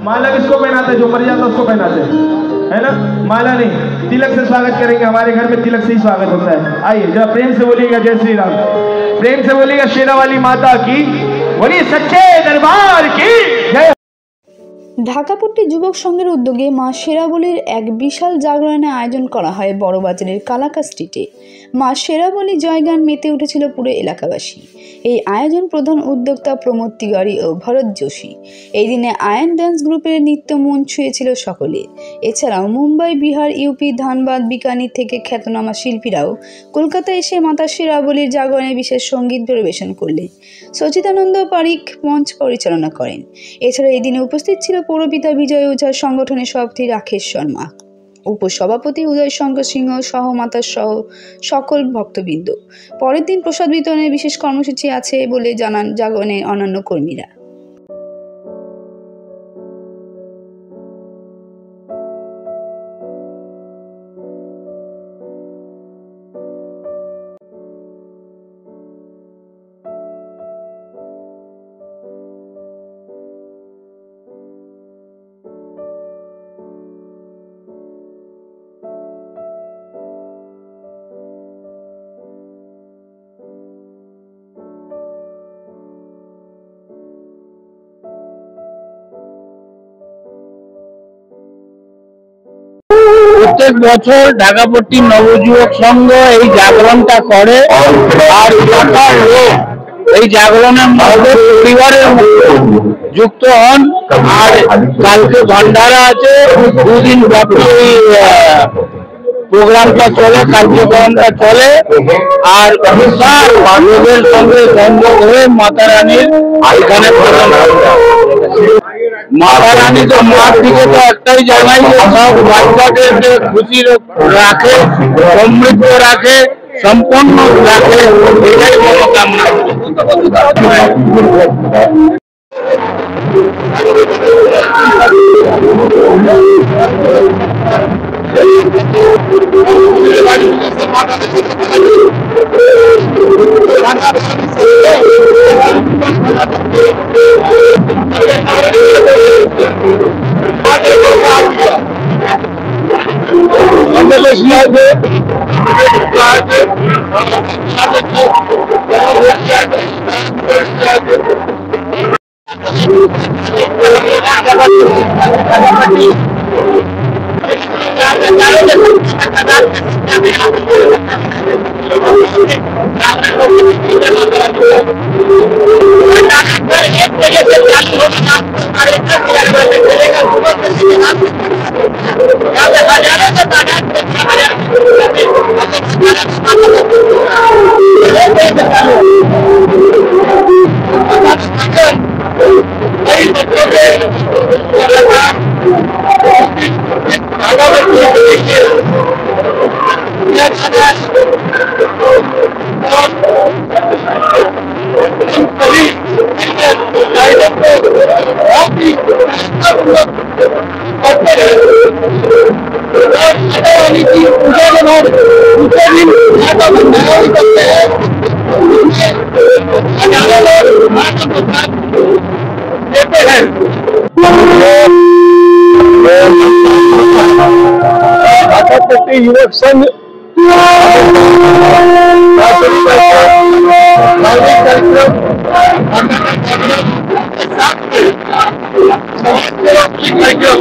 माला किसको पहनाते हैं? जो मर जाता है उसको पहनाते हैं, है ना? माला नहीं, तिलक से स्वागत करेंगे। हमारे घर में तिलक से ही स्वागत होता है। आइए जरा प्रेम से बोलिएगा जय श्री राम, प्रेम से बोलिएगा शेरावाली माता की, बोलिए सच्चे दरबार की जय। ঢাকাপট্টি যুবক সংঘের উদ্যোগে মা শেরাবলীর এক বিশাল জাগরণের আয়োজন করা হয় বড়বাজারের কালাকা স্ট্রিটে। মা শেরাবলী জয়গান মেতে উঠেছিল পুরো এলাকাবাসী। এই আয়োজন প্রধান উদ্যোক্তা প্রমোদ তিওয়ারি ও ভরত যোশী। এই দিনে আয়ন ডান্স গ্রুপের নৃত্য মন ছুঁয়েছিল সকলে। এছাড়াও মুম্বাই, বিহার, ইউপি, ধানবাদ, বিকানির থেকে খ্যাতনামা শিল্পীরাও কলকাতা এসে মাতা শেরাবলীর জাগরণে বিশেষ সঙ্গীত পরিবেশন করলেন। সচিদানন্দ পারিক মঞ্চ পরিচালনা করেন। এছাড়া এই দিনে উপস্থিত ছিল পৌরপিতা বিজয় ওঝার সংগঠনের সভাপতি রাকেশ শর্মা, উপসভাপতি উদয় শঙ্কর সিংহ সহ মাতা সহ সকল ভক্তবৃন্দ। পরের দিন প্রসাদ বিতরণের বিশেষ কর্মসূচি আছে বলে জানান জাগরণের অন্যান্য কর্মীরা। প্রত্যেক বছর ঢাকাপট্টি নবযুবক সংঘ এই জাগরণটা করে, আর এলাকার লোক এই জাগরণের মধ্যে পরিবারের যুক্ত হন। আর কালকে ভান্ডারা আছে, দুদিন ব্যাপী প্রোগ্রামটা চলে, কার্যক্রমটা চলে। আর বিশাল লোকের সঙ্গে সংযোগ হয়ে মাতা রানীর এখানে মাতা রানী তো মার দিকে তো একটাই জানাই যে সব বাচ্চাদের খুশি রাখে, সমৃদ্ধ রাখে, সম্পন্ন রাখে, এটাই মনোকামনা। युवक संघ कार्यक्रम